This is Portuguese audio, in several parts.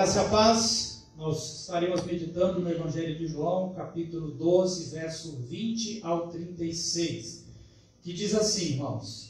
graça e a paz, nós estaremos meditando no Evangelho de João, capítulo 12, verso 20 ao 36, que diz assim, irmãos: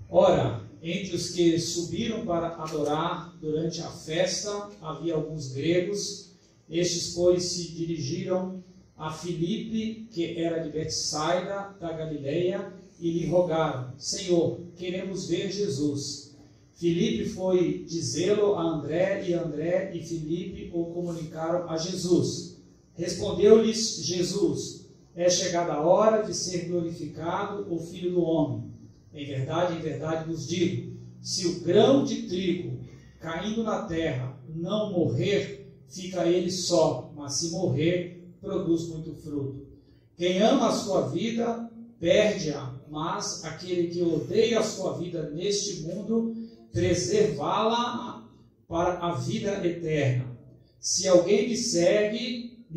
Ora, entre os que subiram para adorar durante a festa, havia alguns gregos. Estes, pois, se dirigiram a Filipe, que era de Betsaida, da Galileia, e lhe rogaram: Senhor, queremos ver Jesus. Filipe foi dizê-lo a André, e André e Filipe o comunicaram a Jesus. Respondeu-lhes Jesus: É chegada a hora de ser glorificado o Filho do Homem. Em verdade vos digo, se o grão de trigo caindo na terra não morrer, fica ele só, mas se morrer, produz muito fruto. Quem ama a sua vida, perde-a, mas aquele que odeia a sua vida neste mundo, preservá-la para a vida eterna. Se alguém me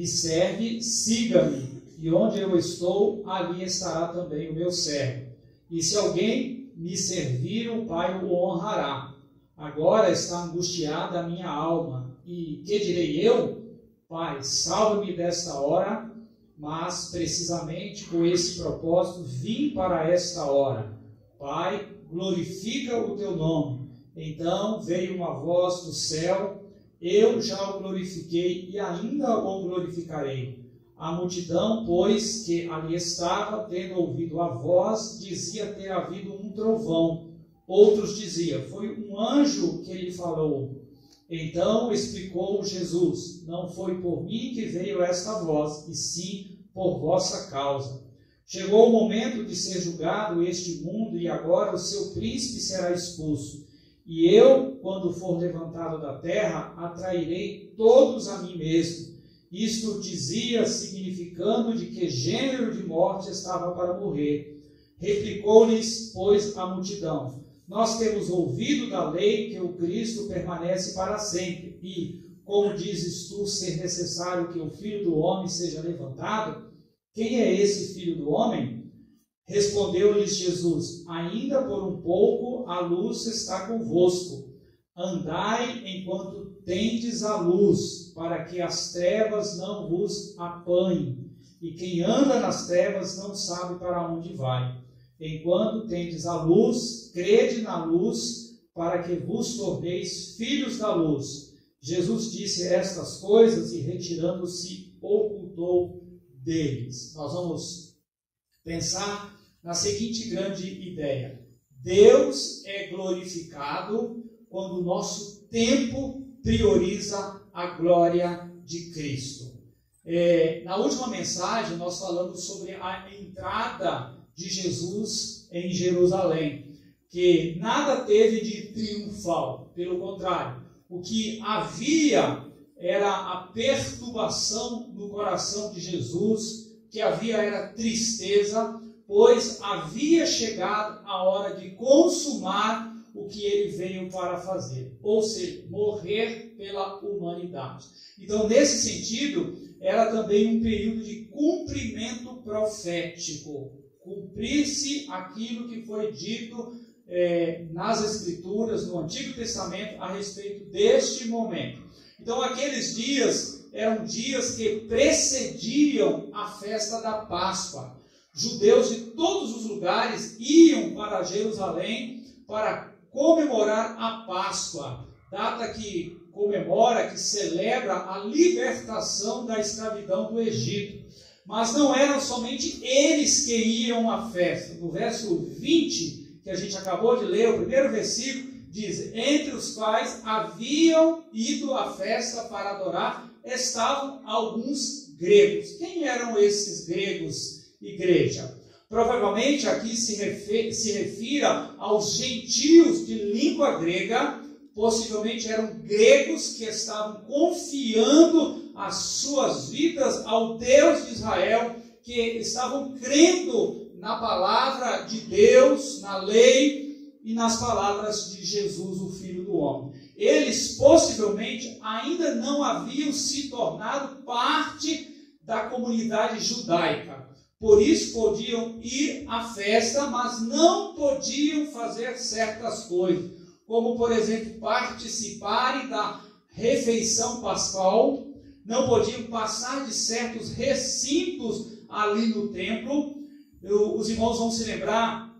serve, siga-me, e onde eu estou, ali estará também o meu servo. E se alguém me servir, o Pai o honrará. Agora está angustiada a minha alma. E que direi eu? Pai, salva-me desta hora. Mas precisamente com esse propósito vim para esta hora. Pai, glorifica o teu nome. Então veio uma voz do céu: eu já o glorifiquei e ainda o glorificarei. A multidão, pois, que ali estava, tendo ouvido a voz, dizia ter havido um trovão. Outros diziam: foi um anjo que lhe falou. Então explicou Jesus: não foi por mim que veio esta voz, e sim por vossa causa. Chegou o momento de ser julgado este mundo, e agora o seu príncipe será expulso. E eu, quando for levantado da terra, atrairei todos a mim mesmo. Isto dizia, significando de que gênero de morte estava para morrer. Replicou-lhes, pois, a multidão: nós temos ouvido da lei que o Cristo permanece para sempre. E, como dizes tu ser necessário que o Filho do Homem seja levantado? Quem é esse Filho do Homem? Respondeu-lhes Jesus: ainda por um pouco a luz está convosco. Andai enquanto tendes a luz, para que as trevas não vos apanhem. E quem anda nas trevas não sabe para onde vai. Enquanto tendes a luz, crede na luz, para que vos torneis filhos da luz. Jesus disse estas coisas e, retirando-se, ocultou deles. Nós vamos pensar na seguinte grande ideia: Deus é glorificado quando o nosso tempo prioriza a glória de Cristo. Na última mensagem nós falamos sobre a entrada de Jesus em Jerusalém, que nada teve de triunfal, pelo contrário, o que havia era a perturbação no coração de Jesus, que havia era tristeza, pois havia chegado a hora de consumar o que ele veio para fazer, ou seja, morrer pela humanidade. Então, nesse sentido, era também um período de cumprimento profético, cumprir-se aquilo que foi dito nas Escrituras, no Antigo Testamento, a respeito deste momento. Então, aqueles dias eram dias que precediam a festa da Páscoa. Judeus de todos os lugares iam para Jerusalém para comemorar a Páscoa, data que comemora, que celebra a libertação da escravidão do Egito. Mas não eram somente eles que iam à festa. No verso 20, que a gente acabou de ler, o primeiro versículo, diz: entre os quais haviam ido à festa para adorar, estavam alguns gregos. Quem eram esses gregos, igreja? Provavelmente aqui se refira aos gentios de língua grega. Possivelmente eram gregos que estavam confiando as suas vidas ao Deus de Israel, que estavam crendo na palavra de Deus, na lei e nas palavras de Jesus, o Filho do Homem. Eles possivelmente ainda não haviam se tornado parte da comunidade judaica. Por isso podiam ir à festa, mas não podiam fazer certas coisas. como, por exemplo, participarem da refeição pascal, não podiam passar de certos recintos ali no templo. Os irmãos vão se lembrar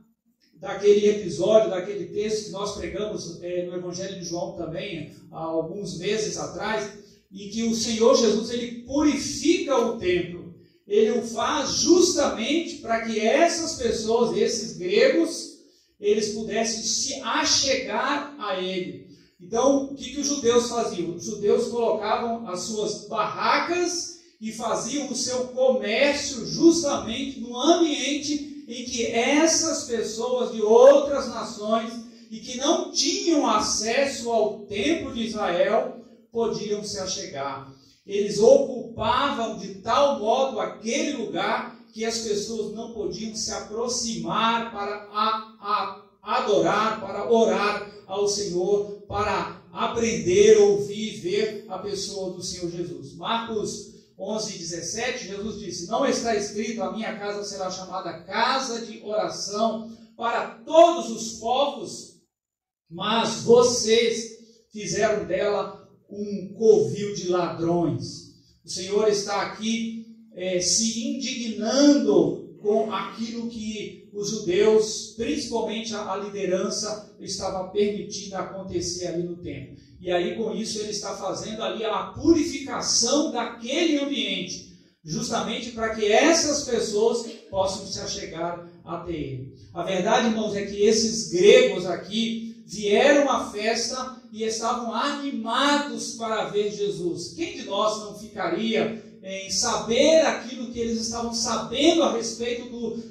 daquele episódio, daquele texto que nós pregamos no Evangelho de João também, há alguns meses atrás, em que o Senhor Jesus ele purifica o templo. Ele o faz justamente para que essas pessoas, esses gregos, eles pudessem se achegar a ele. Então, o que os judeus faziam? Os judeus colocavam as suas barracas e faziam o seu comércio justamente no ambiente em que essas pessoas de outras nações e que não tinham acesso ao templo de Israel podiam se achegar. Eles ocupavam de tal modo aquele lugar que as pessoas não podiam se aproximar para adorar, para orar ao Senhor, para aprender, ouvir, ver a pessoa do Senhor Jesus. Marcos 11:17, Jesus disse: não está escrito, a minha casa será chamada casa de oração para todos os povos, mas vocês fizeram dela um covil de ladrões. O Senhor está aqui se indignando com aquilo que os judeus, principalmente a liderança, estava permitindo acontecer ali no templo. E aí, com isso, ele está fazendo ali a purificação daquele ambiente, justamente para que essas pessoas possam se achegar até ele. A verdade, irmãos, é que esses gregos aqui vieram à festa e estavam animados para ver Jesus. Quem de nós não ficaria em saber aquilo que eles estavam sabendo a respeito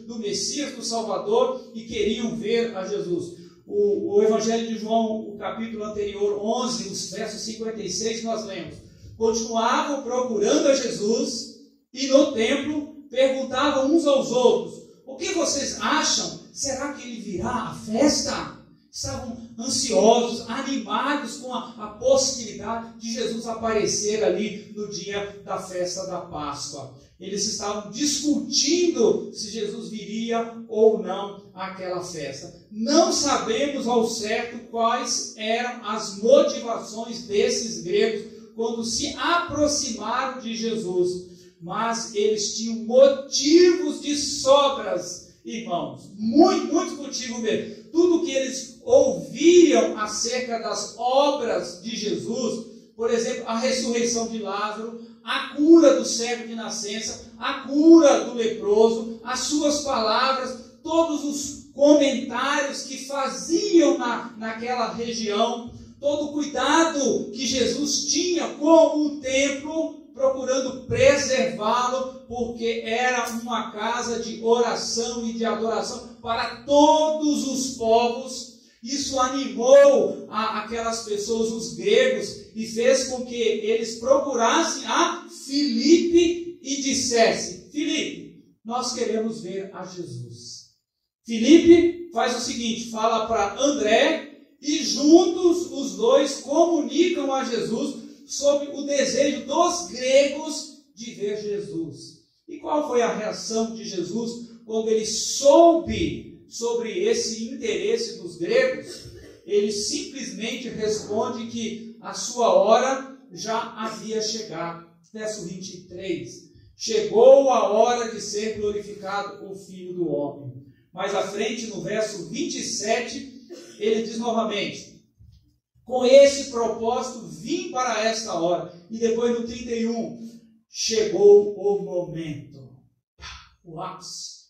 do Messias, do Salvador, e queriam ver a Jesus? O Evangelho de João, o capítulo anterior, 11, os versos 56, nós lemos: continuavam procurando a Jesus e no templo perguntavam uns aos outros: o que vocês acham? Será que ele virá à festa? Estavam ansiosos, animados com a possibilidade de Jesus aparecer ali no dia da festa da Páscoa. Eles estavam discutindo se Jesus viria ou não àquela festa. Não sabemos ao certo quais eram as motivações desses gregos quando se aproximaram de Jesus, mas eles tinham motivos de sobras, irmãos, muitos motivos mesmo. Tudo que eles ouviam acerca das obras de Jesus, por exemplo, a ressurreição de Lázaro, a cura do cego de nascença, a cura do leproso, as suas palavras, todos os comentários que faziam naquela região, todo o cuidado que Jesus tinha com o templo, procurando preservá-lo, porque era uma casa de oração e de adoração para todos os povos. Isso animou aquelas pessoas, os gregos, e fez com que eles procurassem a Filipe e dissessem: Filipe, nós queremos ver a Jesus. Filipe faz o seguinte, fala para André, e juntos os dois comunicam a Jesus sobre o desejo dos gregos de ver Jesus. E qual foi a reação de Jesus quando ele soube sobre esse interesse dos gregos? Ele simplesmente responde que a sua hora já havia chegado. Verso 23. Chegou a hora de ser glorificado o Filho do Homem. Mais à frente, no verso 27, ele diz novamente: com esse propósito vim para esta hora. E depois no 31, chegou o momento, o ápice,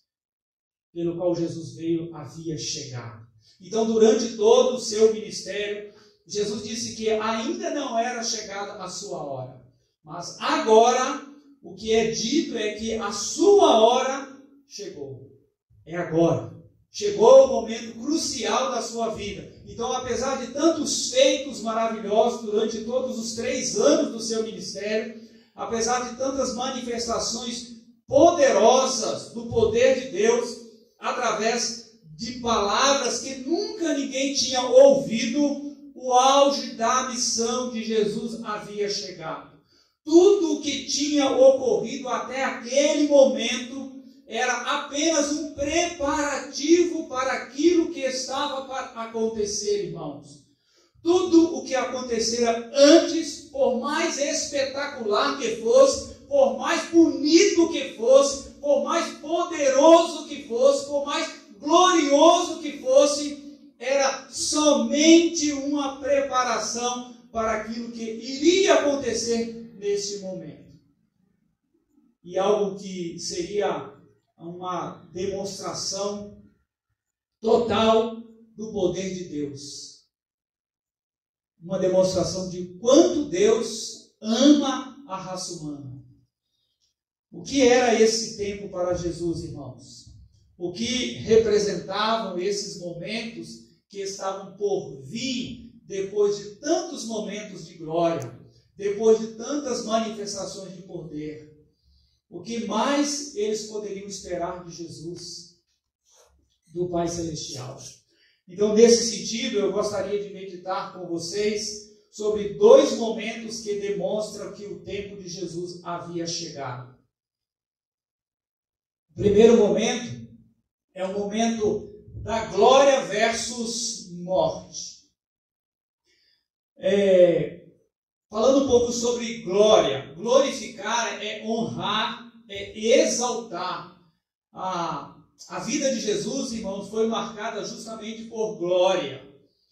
pelo qual Jesus veio, havia chegado. Então, durante todo o seu ministério, Jesus disse que ainda não era chegada a sua hora. Mas agora, o que é dito é que a sua hora chegou. É agora. Chegou o momento crucial da sua vida. Então, apesar de tantos feitos maravilhosos durante todos os 3 anos do seu ministério, apesar de tantas manifestações poderosas do poder de Deus, através de palavras que nunca ninguém tinha ouvido, o auge da missão de Jesus havia chegado. Tudo o que tinha ocorrido até aquele momento era apenas um preparativo para aquilo que estava para acontecer, irmãos. Tudo o que acontecera antes, por mais espetacular que fosse, por mais bonito que fosse, por mais poderoso que fosse, por mais glorioso que fosse, era somente uma preparação para aquilo que iria acontecer nesse momento. E algo que seria uma demonstração total do poder de Deus. Uma demonstração de quanto Deus ama a raça humana. O que era esse tempo para Jesus, irmãos? O que representavam esses momentos que estavam por vir depois de tantos momentos de glória, depois de tantas manifestações de poder? O que mais eles poderiam esperar de Jesus, do Pai Celestial? Então, nesse sentido, eu gostaria de meditar com vocês sobre 2 momentos que demonstram que o tempo de Jesus havia chegado. O primeiro momento é o momento da glória versus morte. Falando um pouco sobre glória, glorificar é honrar, é exaltar. A vida de Jesus, irmãos, foi marcada justamente por glória.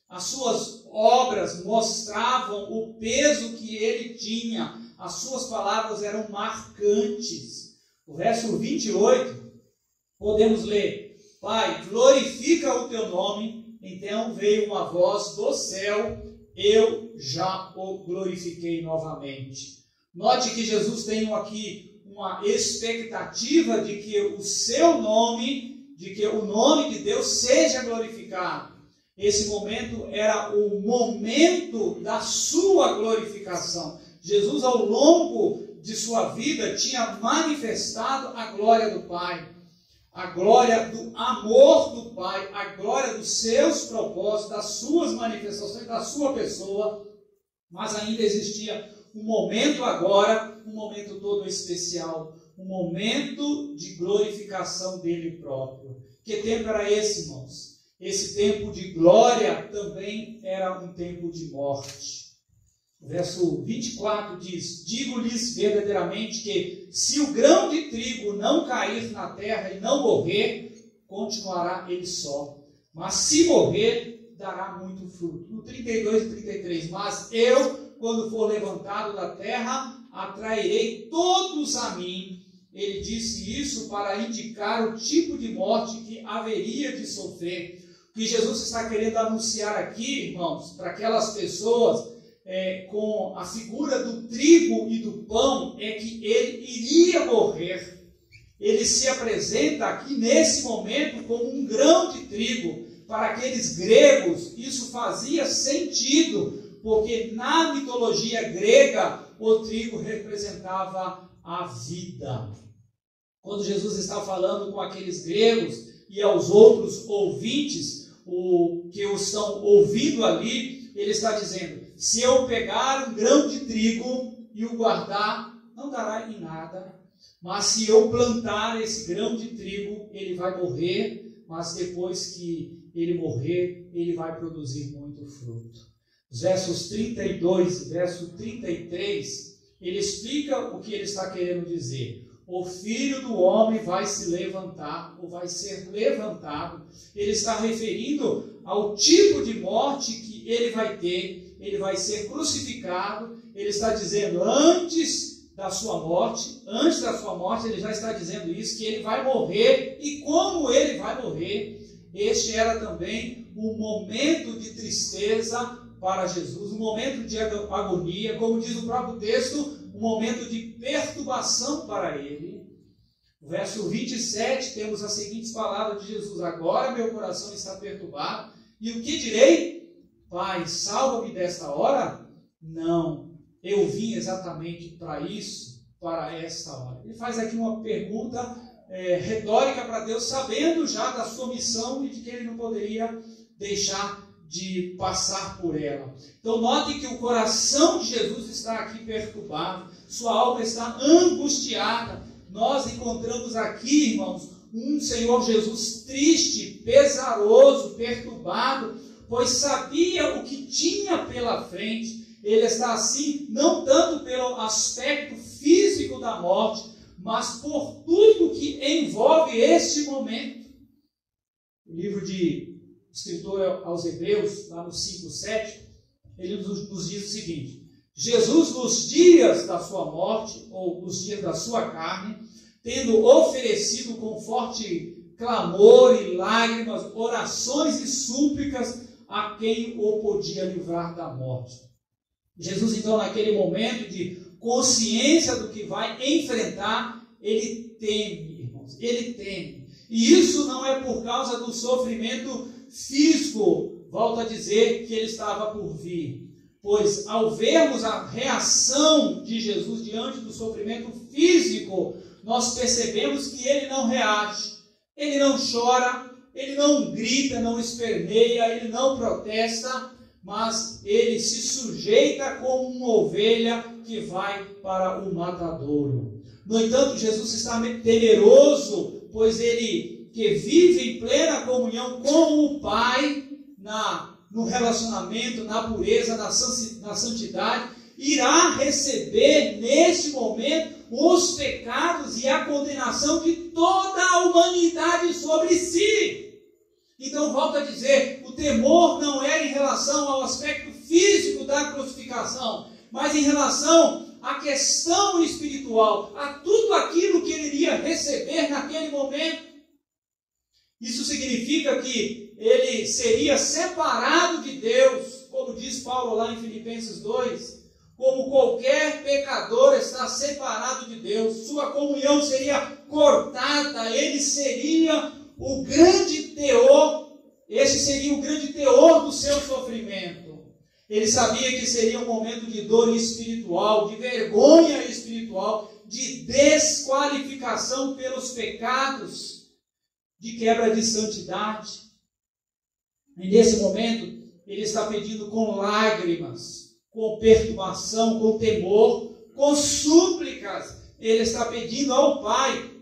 As suas obras mostravam o peso que ele tinha. As suas palavras eram marcantes. O verso 28, podemos ler: Pai, glorifica o teu nome. Então veio uma voz do céu: eu já o glorifiquei novamente. Note que Jesus tem aqui uma expectativa de que o seu nome, de que o nome de Deus seja glorificado. Esse momento era o momento da sua glorificação. Jesus, ao longo de sua vida, tinha manifestado a glória do Pai, a glória do amor do Pai, a glória dos seus propósitos, das suas manifestações, da sua pessoa, mas ainda existia um momento agora, um momento todo especial, um momento de glorificação dele próprio. Que tempo era esse, irmãos? Esse tempo de glória também era um tempo de morte. O verso 24 diz: digo-lhes verdadeiramente que se o grão de trigo não cair na terra e não morrer, continuará ele só. Mas se morrer, dará muito fruto. No 32 e 33, mas eu, quando for levantado da terra, atrairei todos a mim. Ele disse isso para indicar o tipo de morte que haveria de sofrer. O que Jesus está querendo anunciar aqui, irmãos, para aquelas pessoas com a figura do trigo e do pão, é que ele iria morrer. Ele se apresenta aqui nesse momento como um grão de trigo. Para aqueles gregos, isso fazia sentido, porque na mitologia grega, o trigo representava a vida. Quando Jesus está falando com aqueles gregos e aos outros ouvintes, que o estão ouvindo ali, ele está dizendo: se eu pegar um grão de trigo e o guardar, não dará em nada. Mas se eu plantar esse grão de trigo, ele vai morrer, mas depois que ele morrer, ele vai produzir muito fruto. Os versos 32 e verso 33, ele explica o que ele está querendo dizer. O Filho do Homem vai se levantar, ou vai ser levantado. Ele está referindo ao tipo de morte que ele vai ter. Ele vai ser crucificado. Ele está dizendo, antes da sua morte, ele já está dizendo isso, que ele vai morrer. E como ele vai morrer, este era também um momento de tristeza para Jesus, um momento de agonia, como diz o próprio texto, um momento de perturbação para ele. No verso 27, temos as seguintes palavras de Jesus: agora meu coração está perturbado, e o que direi? Pai, salva-me desta hora? Não, eu vim exatamente para isso, para esta hora. Ele faz aqui uma pergunta retórica para Deus, sabendo já da sua missão e de que ele não poderia deixar de passar por ela. Então note que o coração de Jesus está aqui perturbado, sua alma está angustiada. Nós encontramos aqui, irmãos, um Senhor Jesus triste, pesaroso, perturbado, pois sabia o que tinha pela frente. Ele está assim, não tanto pelo aspecto físico da morte, mas por tudo que envolve este momento. O livro de escritor aos Hebreus, lá no 5:7, ele nos diz o seguinte: Jesus, nos dias da sua morte, ou nos dias da sua carne, tendo oferecido com forte clamor e lágrimas, orações e súplicas a quem o podia livrar da morte. Jesus, então, naquele momento de consciência do que vai enfrentar, ele teme, irmãos, ele teme. E isso não é por causa do sofrimento físico, volto a dizer, que ele estava por vir. Pois, ao vermos a reação de Jesus diante do sofrimento físico, nós percebemos que ele não reage, ele não chora, ele não grita, não esperneia, ele não protesta, mas ele se sujeita como uma ovelha que vai para o matadouro. No entanto, Jesus está temeroso, pois ele, que vive em plena comunhão com o Pai, no relacionamento, na pureza, na santidade, irá receber neste momento os pecados e a condenação de toda a humanidade sobre si. Então, volto a dizer, o temor não era em relação ao aspecto físico da crucificação, mas em relação à questão espiritual, a tudo aquilo que ele iria receber naquele momento. Isso significa que ele seria separado de Deus, como diz Paulo lá em Filipenses 2, como qualquer pecador está separado de Deus, sua comunhão seria cortada, ele seria o grande teor, este seria o grande teor do seu sofrimento. Ele sabia que seria um momento de dor espiritual, de vergonha espiritual, de desqualificação pelos pecados, de quebra de santidade. E nesse momento, ele está pedindo com lágrimas, com perturbação, com temor, com súplicas. Ele está pedindo ao Pai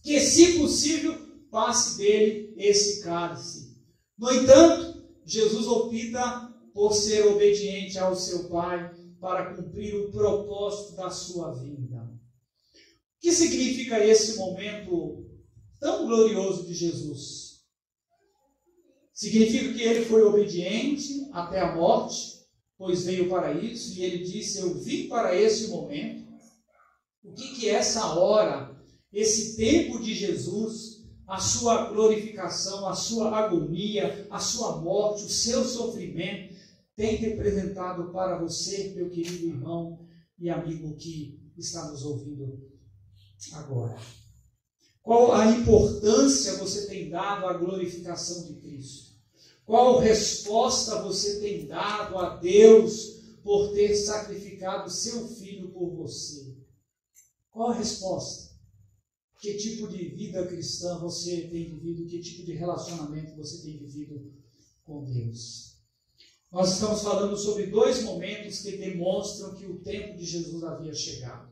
que, se possível, passe dele esse cálice. No entanto, Jesus opta por ser obediente ao seu Pai para cumprir o propósito da sua vinda. O que significa esse momento tão glorioso de Jesus? Significa que ele foi obediente até a morte, pois veio para isso, e ele disse: eu vim para esse momento. O que é essa hora, esse tempo de Jesus, a sua glorificação, a sua agonia, a sua morte, o seu sofrimento, tem representado para você, meu querido irmão e amigo que está nos ouvindo agora? Qual a importância você tem dado à glorificação de Cristo? Qual resposta você tem dado a Deus por ter sacrificado seu Filho por você? Qual a resposta? Que tipo de vida cristã você tem vivido? Que tipo de relacionamento você tem vivido com Deus? Nós estamos falando sobre dois momentos que demonstram que o tempo de Jesus havia chegado.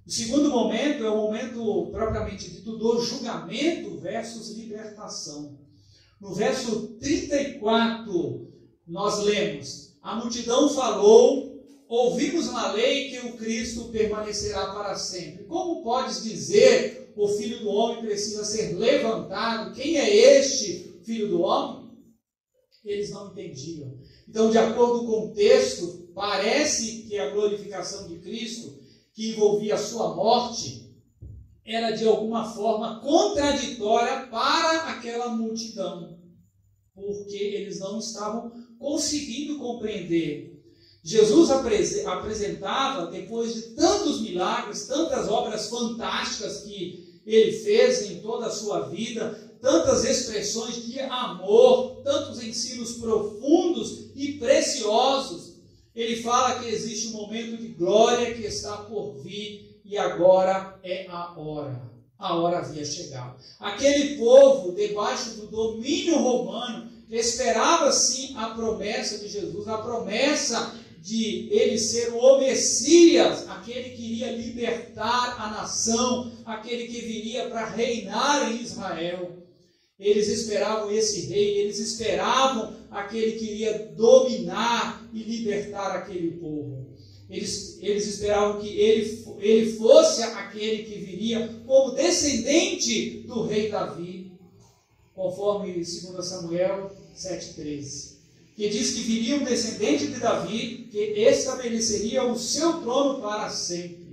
O segundo momento é o momento propriamente dito do julgamento versus libertação. No verso 34, nós lemos: a multidão falou, ouvimos na lei que o Cristo permanecerá para sempre. Como podes dizer, o Filho do Homem precisa ser levantado? Quem é este Filho do Homem? Eles não entendiam. Então, de acordo com o texto, parece que a glorificação de Cristo, que envolvia a sua morte, era de alguma forma contraditória para aquela multidão, porque eles não estavam conseguindo compreender. Jesus apresentava, depois de tantos milagres, tantas obras fantásticas que ele fez em toda a sua vida, tantas expressões de amor, tantos ensinos profundos e preciosos. Ele fala que existe um momento de glória que está por vir, e agora é a hora. A hora havia chegado. Aquele povo, debaixo do domínio romano, esperava sim a promessa de Jesus, a promessa de ele ser o Messias, aquele que iria libertar a nação, aquele que viria para reinar em Israel. Eles esperavam esse rei, eles esperavam aquele que iria dominar e libertar aquele povo. Eles esperavam que ele fosse aquele que viria como descendente do rei Davi, conforme 2 Samuel 7,13, que diz que viria um descendente de Davi que estabeleceria o seu trono para sempre.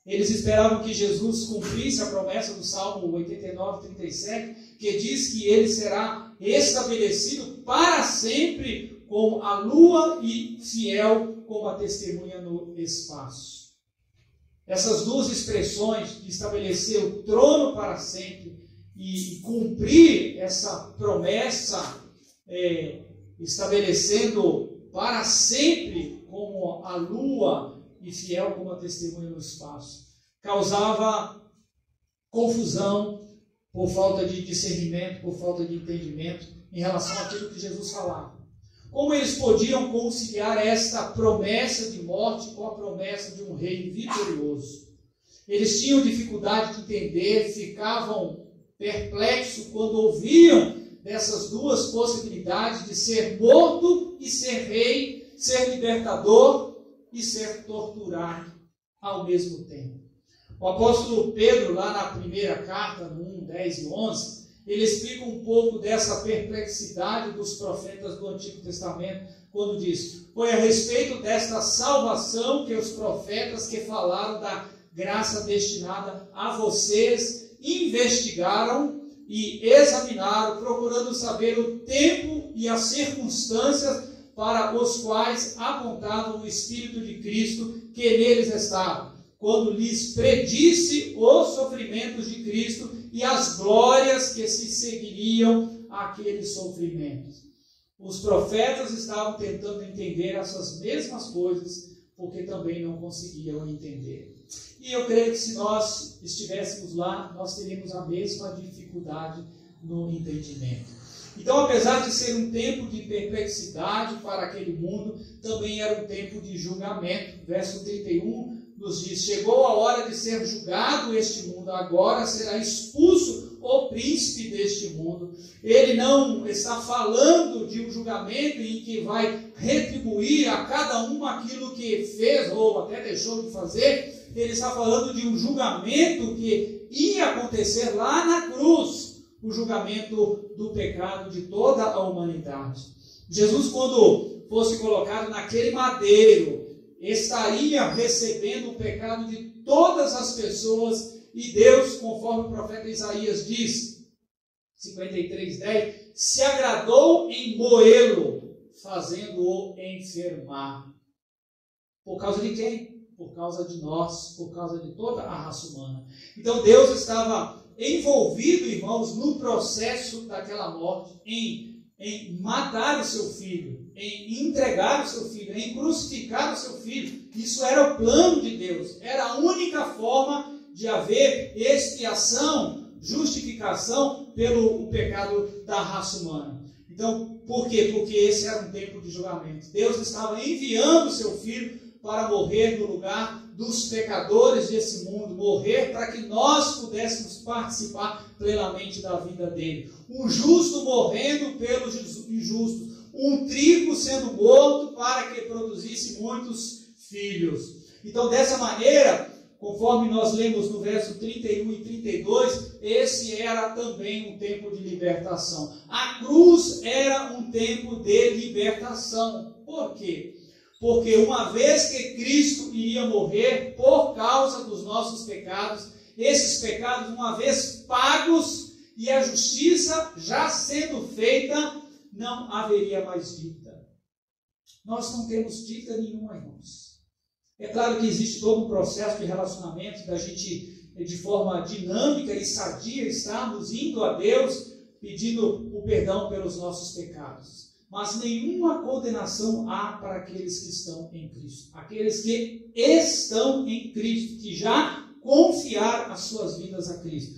Eles esperavam que Jesus cumprisse a promessa do Salmo 89:37, que diz que ele será estabelecido para sempre como a lua e fiel como a testemunha no espaço. Essas duas expressões de estabelecer o trono para sempre e cumprir essa promessa, estabelecendo para sempre como a lua e fiel como a testemunha no espaço, causava confusão por falta de discernimento, por falta de entendimento em relação àquilo que Jesus falava. Como eles podiam conciliar esta promessa de morte com a promessa de um rei vitorioso? Eles tinham dificuldade de entender, ficavam perplexos quando ouviam dessas duas possibilidades de ser morto e ser rei, ser libertador e ser torturado ao mesmo tempo. O apóstolo Pedro, lá na primeira carta, no 1, 10 e 11, ele explica um pouco dessa perplexidade dos profetas do Antigo Testamento, quando diz: foi a respeito desta salvação que os profetas que falaram da graça destinada a vocês investigaram e examinaram, procurando saber o tempo e as circunstâncias para os quais apontavam o Espírito de Cristo que neles estava, quando lhes predisse os sofrimentos de Cristo e as glórias que se seguiriam àqueles sofrimentos. Os profetas estavam tentando entender essas mesmas coisas, porque também não conseguiam entender. E eu creio que se nós estivéssemos lá, nós teríamos a mesma dificuldade no entendimento. Então, apesar de ser um tempo de perplexidade para aquele mundo, também era um tempo de julgamento. Verso 31 nos diz: chegou a hora de ser julgado este mundo, agora será expulso o príncipe deste mundo. Ele não está falando de um julgamento em que vai retribuir a cada um aquilo que fez ou até deixou de fazer. Ele está falando de um julgamento que ia acontecer lá na cruz, o julgamento do pecado de toda a humanidade. Jesus, quando fosse colocado naquele madeiro, estaria recebendo o pecado de todas as pessoas, e Deus, conforme o profeta Isaías diz, 53:10, se agradou em moê-lo, fazendo-o enfermar. Por causa de quem? Por causa de nós, por causa de toda a raça humana. Então Deus estava envolvido, irmãos, no processo daquela morte, em matar o seu filho, em entregar o seu filho, em crucificar o seu filho. Isso era o plano de Deus, era a única forma de haver expiação, justificação pelo pecado da raça humana. Então, por quê? Porque esse era um tempo de julgamento. Deus estava enviando o seu filho para morrer no lugar dos pecadores desse mundo, morrer para que nós pudéssemos participar plenamente da vida dele. Um justo morrendo pelos injustos, um trigo sendo morto para que produzisse muitos filhos. Então, dessa maneira, conforme nós lemos no verso 31 e 32, esse era também um tempo de libertação. A cruz era um tempo de libertação. Por quê? Porque uma vez que Cristo iria morrer por causa dos nossos pecados, esses pecados, uma vez pagos e a justiça já sendo feita, não haveria mais dívida. Nós não temos dívida nenhuma, irmãos. É claro que existe todo um processo de relacionamento da gente, de forma dinâmica e sadia, estarmos indo a Deus pedindo o perdão pelos nossos pecados. Mas nenhuma condenação há para aqueles que estão em Cristo. Aqueles que estão em Cristo, que já confiaram as suas vidas a Cristo.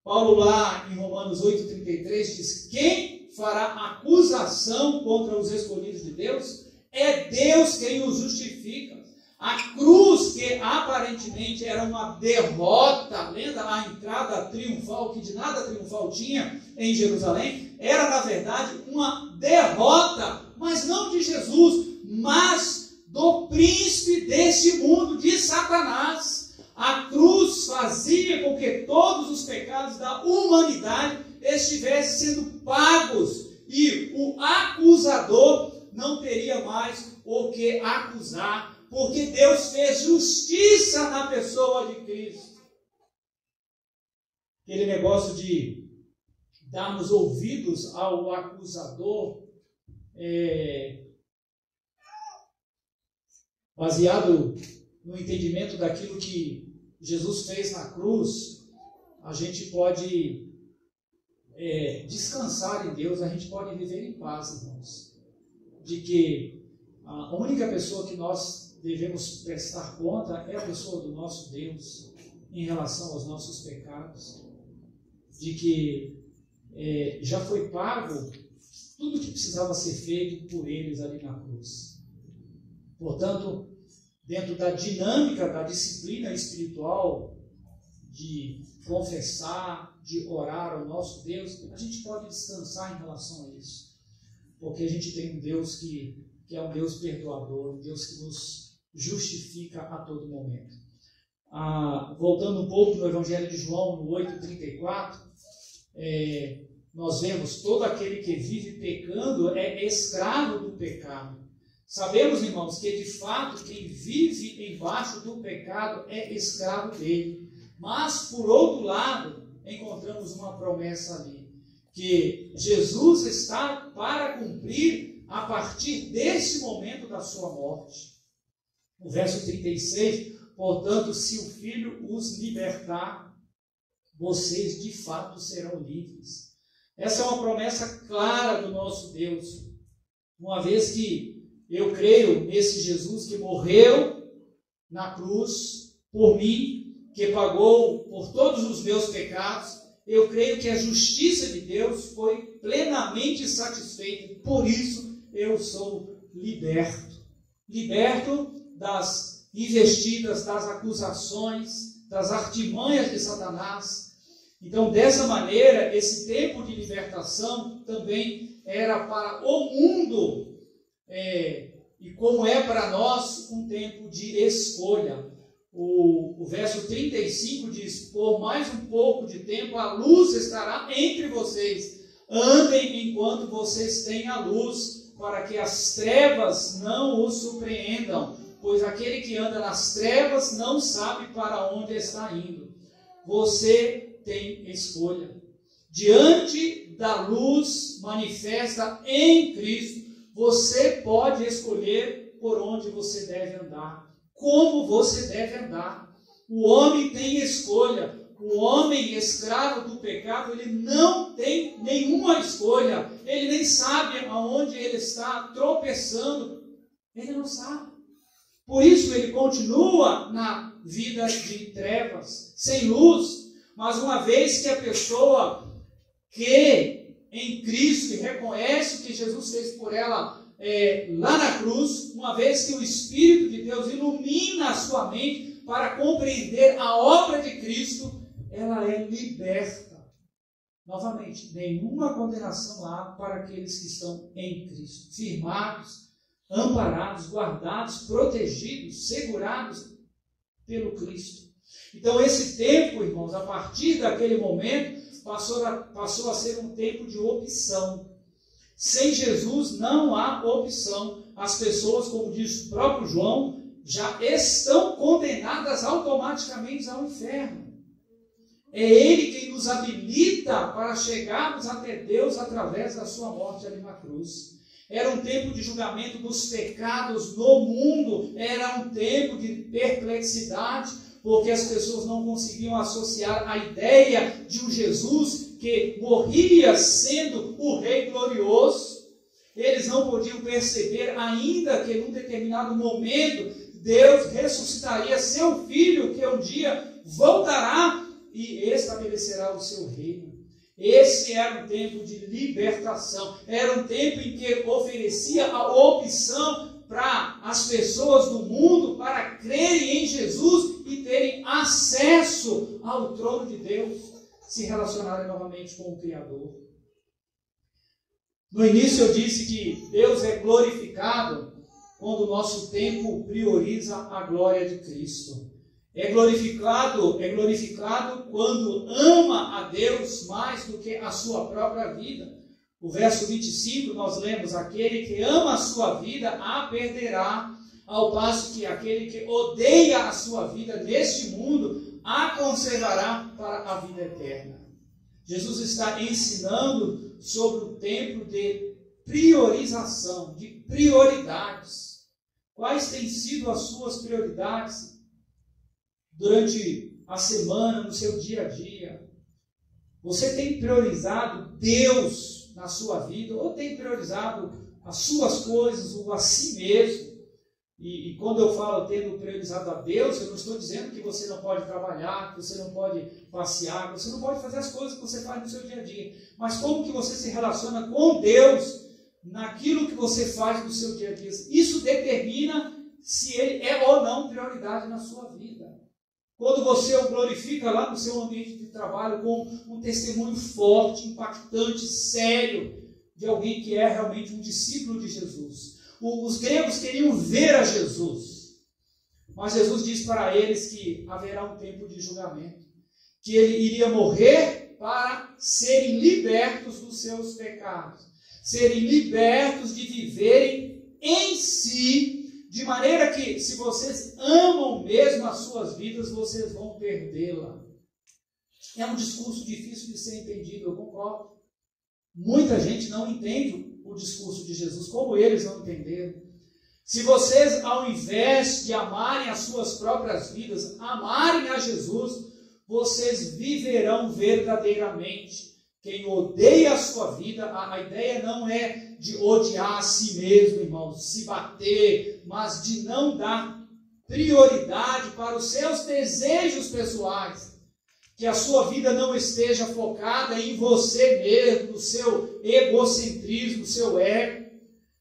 Paulo lá em Romanos 8,33 diz: quem fará acusação contra os escolhidos de Deus? É Deus quem os justifica. A cruz, que aparentemente era uma derrota, lembra a entrada triunfal, que de nada triunfal tinha em Jerusalém, era na verdade uma derrota, mas não de Jesus, mas do príncipe deste mundo, de Satanás. A cruz fazia com que todos os pecados da humanidade estivessem sendo pagos e o acusador não teria mais o que acusar, porque Deus fez justiça na pessoa de Cristo. Aquele negócio de darmos ouvidos ao acusador, baseado no entendimento daquilo que Jesus fez na cruz, a gente pode descansar em Deus, a gente pode viver em paz, irmãos, de que a única pessoa que nós devemos prestar conta é a pessoa do nosso Deus em relação aos nossos pecados, de que já foi pago tudo que precisava ser feito por eles ali na cruz. Portanto, dentro da dinâmica, da disciplina espiritual, de confessar, de orar ao nosso Deus, a gente pode descansar em relação a isso, porque a gente tem um Deus que é um Deus perdoador, um Deus que nos justifica a todo momento. Voltando um pouco no Evangelho de João, no 8,34, nós vemos: todo aquele que vive pecando é escravo do pecado. Sabemos, irmãos, que de fato quem vive embaixo do pecado é escravo dele. Mas, por outro lado, encontramos uma promessa ali, que Jesus está para cumprir a partir desse momento da sua morte. O verso 36, portanto, se o Filho os libertar, vocês de fato serão livres. Essa é uma promessa clara do nosso Deus. Uma vez que eu creio nesse Jesus que morreu na cruz por mim, que pagou por todos os meus pecados, eu creio que a justiça de Deus foi plenamente satisfeita. Por isso eu sou liberto. Liberto das investidas, das acusações, das artimanhas de Satanás. Então, dessa maneira, esse tempo de libertação também era para o mundo, e como é para nós, um tempo de escolha. O verso 35 diz: por mais um pouco de tempo a luz estará entre vocês. Andem enquanto vocês têm a luz, para que as trevas não os surpreendam, pois aquele que anda nas trevas não sabe para onde está indo. Você tem escolha. Diante da luz manifesta em Cristo, você pode escolher por onde você deve andar, como você deve andar. O homem tem escolha. O homem escravo do pecado, ele não tem nenhuma escolha. Ele nem sabe aonde ele está tropeçando. Ele não sabe. Por isso ele continua na vida de trevas, sem luz. Mas uma vez que a pessoa crê em Cristo e reconhece o que Jesus fez por ela lá na cruz, uma vez que o Espírito de Deus ilumina a sua mente para compreender a obra de Cristo, ela é liberta. Novamente, nenhuma condenação há para aqueles que estão em Cristo, firmados, amparados, guardados, protegidos, segurados pelo Cristo. Então esse tempo, irmãos, a partir daquele momento, passou a ser um tempo de opção. Sem Jesus não há opção. As pessoas, como diz o próprio João, já estão condenadas automaticamente ao inferno. É Ele quem nos habilita para chegarmos até Deus através da sua morte ali na cruz. Era um tempo de julgamento dos pecados no mundo, era um tempo de perplexidade, porque as pessoas não conseguiam associar a ideia de um Jesus que morria sendo o Rei glorioso. Eles não podiam perceber ainda que num determinado momento Deus ressuscitaria seu Filho, que um dia voltará e estabelecerá o seu reino. Esse era um tempo de libertação, era um tempo em que oferecia a opção para as pessoas do mundo para crerem em Jesus e terem acesso ao trono de Deus, se relacionarem novamente com o Criador. No início eu disse que Deus é glorificado quando o nosso tempo prioriza a glória de Cristo. É glorificado quando ama a Deus mais do que a sua própria vida. O verso 25 nós lemos: aquele que ama a sua vida a perderá, ao passo que aquele que odeia a sua vida neste mundo a conservará para a vida eterna. Jesus está ensinando sobre o tempo de priorização, de prioridades. Quais têm sido as suas prioridades durante a semana, no seu dia a dia? Você tem priorizado Deus na sua vida ou tem priorizado as suas coisas ou a si mesmo? E quando eu falo tendo priorizado a Deus, eu não estou dizendo que você não pode trabalhar, que você não pode passear, que você não pode fazer as coisas que você faz no seu dia a dia. Mas como que você se relaciona com Deus naquilo que você faz no seu dia a dia? Isso determina se ele é ou não prioridade na sua vida. Quando você o glorifica lá no seu ambiente de trabalho com um testemunho forte, impactante, sério, de alguém que é realmente um discípulo de Jesus. Os gregos queriam ver a Jesus, mas Jesus diz para eles que haverá um tempo de julgamento, que ele iria morrer para serem libertos dos seus pecados, serem libertos de viverem em si, de maneira que, se vocês amam mesmo as suas vidas, vocês vão perdê-la. É um discurso difícil de ser entendido, eu concordo. Muita gente não entende o discurso de Jesus, como eles não entenderam. Se vocês, ao invés de amarem as suas próprias vidas, amarem a Jesus, vocês viverão verdadeiramente. Quem odeia a sua vida, a ideia não é de odiar a si mesmo, irmãos, se bater, mas de não dar prioridade para os seus desejos pessoais. Que a sua vida não esteja focada em você mesmo, no seu egocentrismo, no seu ego.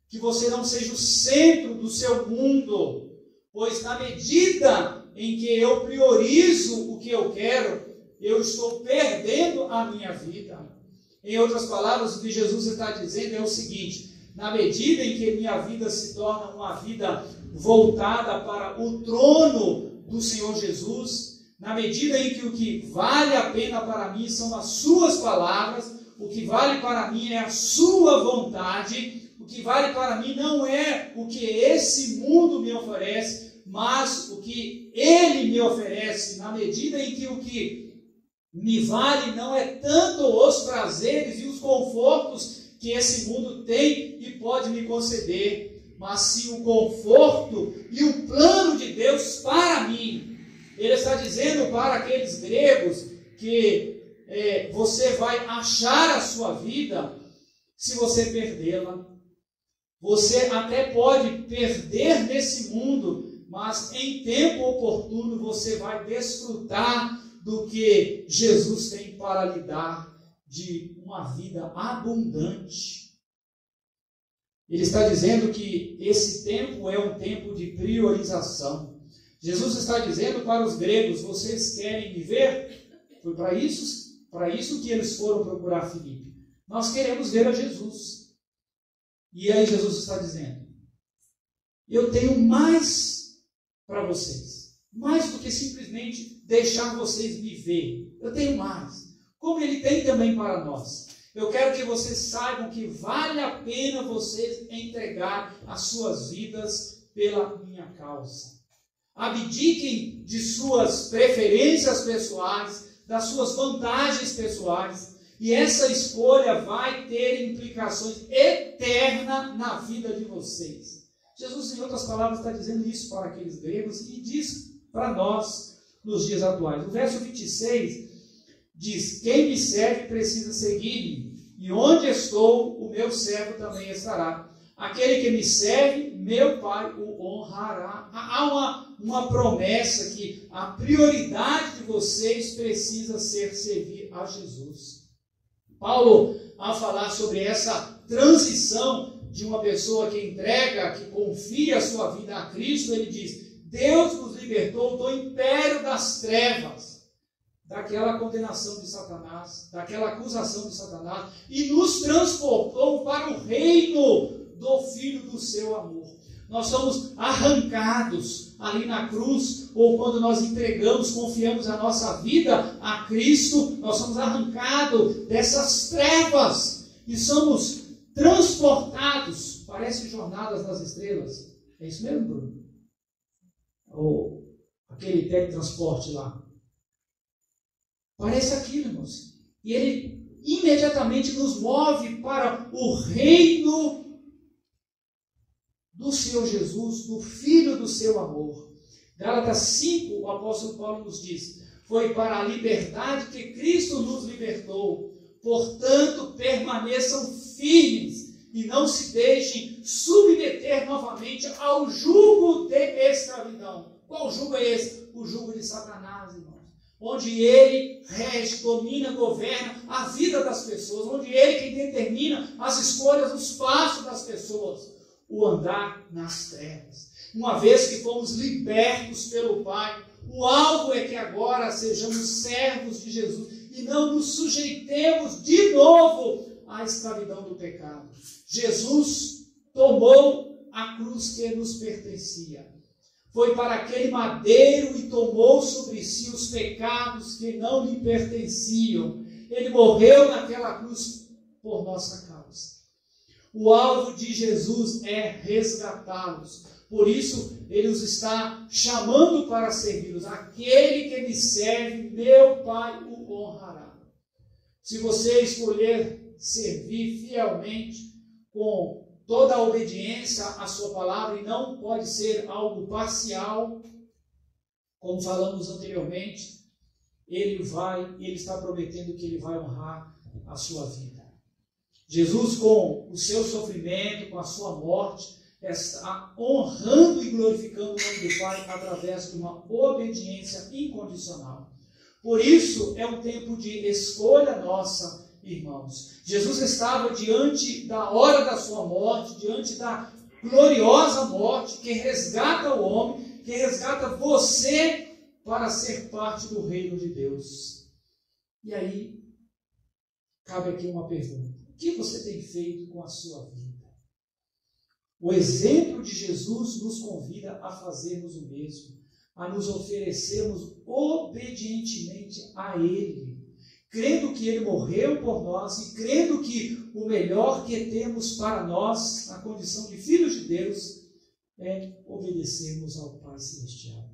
Que você não seja o centro do seu mundo. Pois na medida em que eu priorizo o que eu quero, eu estou perdendo a minha vida. Em outras palavras, o que Jesus está dizendo é o seguinte: na medida em que minha vida se torna uma vida voltada para o trono do Senhor Jesus, na medida em que o que vale a pena para mim são as suas palavras, o que vale para mim é a sua vontade, o que vale para mim não é o que esse mundo me oferece, mas o que Ele me oferece, na medida em que o que me vale não é tanto os prazeres e os confortos que esse mundo tem e pode me conceder, mas sim o conforto e o plano de Deus para mim. Ele está dizendo para aqueles gregos que você vai achar a sua vida se você perdê-la. Você até pode perder nesse mundo, mas em tempo oportuno você vai desfrutar do que Jesus tem para lhe dar, de uma vida abundante. Ele está dizendo que esse tempo é um tempo de priorização. Jesus está dizendo para os gregos: vocês querem me ver? Foi para isso que eles foram procurar Filipe. Nós queremos ver a Jesus. E aí Jesus está dizendo: eu tenho mais para vocês, mais do que simplesmente deixar vocês me ver. Eu tenho mais, como Ele tem também para nós. Eu quero que vocês saibam que vale a pena vocês entregar as suas vidas pela minha causa. Abdiquem de suas preferências pessoais, das suas vantagens pessoais, e essa escolha vai ter implicações eternas na vida de vocês. Jesus, em outras palavras, está dizendo isso para aqueles gregos e diz para nós nos dias atuais. O verso 26 diz: quem me serve precisa seguir-me, e onde estou, o meu servo também estará. Aquele que me serve, meu Pai o honrará. Há uma promessa que a prioridade de vocês precisa ser servir a Jesus. Paulo, ao falar sobre essa transição de uma pessoa que entrega, que confia a sua vida a Cristo, ele diz: Deus nos libertou do império das trevas, daquela condenação de Satanás, daquela acusação de Satanás, e nos transportou para o reino do Filho do seu amor. Nós somos arrancados ali na cruz, ou quando nós entregamos, confiamos a nossa vida a Cristo, nós somos arrancados dessas trevas e somos transportados. Parece Jornadas nas Estrelas. É isso mesmo, Bruno? Ou aquele teletransporte lá. Parece aquilo, irmãos. E ele imediatamente nos move para o reino do Senhor Jesus, do Filho do seu amor. Gálatas 5, o apóstolo Paulo nos diz: foi para a liberdade que Cristo nos libertou. Portanto, permaneçam firmes e não se deixem submeter novamente ao jugo de escravidão. Qual jugo é esse? O jugo de Satanás, irmãos. Onde ele rege, domina, governa a vida das pessoas. Onde ele quem determina as escolhas, os passos das pessoas. O andar nas trevas. Uma vez que fomos libertos pelo Pai, o alvo é que agora sejamos servos de Jesus e não nos sujeitemos de novo à escravidão do pecado. Jesus tomou a cruz que nos pertencia. Foi para aquele madeiro e tomou sobre si os pecados que não lhe pertenciam. Ele morreu naquela cruz por nossa causa. O alvo de Jesus é resgatá-los. Por isso, ele os está chamando para servi-los. Aquele que me serve, meu Pai o honrará. Se você escolher servir fielmente, com toda a obediência à sua palavra, e não pode ser algo parcial, como falamos anteriormente, ele está prometendo que ele vai honrar a sua vida. Jesus, com o seu sofrimento, com a sua morte, está honrando e glorificando o nome do Pai através de uma obediência incondicional. Por isso, é um tempo de escolha nossa, irmãos. Jesus estava diante da hora da sua morte, diante da gloriosa morte que resgata o homem, que resgata você para ser parte do reino de Deus. E aí, cabe aqui uma pergunta. O que você tem feito com a sua vida? O exemplo de Jesus nos convida a fazermos o mesmo, a nos oferecermos obedientemente a Ele, crendo que Ele morreu por nós e crendo que o melhor que temos para nós, na condição de filhos de Deus, é obedecermos ao Pai Celestial.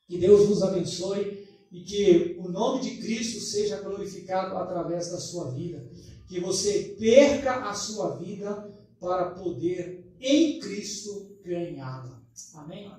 Que Deus nos abençoe e que o nome de Cristo seja glorificado através da sua vida. Que você perca a sua vida para poder, em Cristo, ganhá-la. Amém?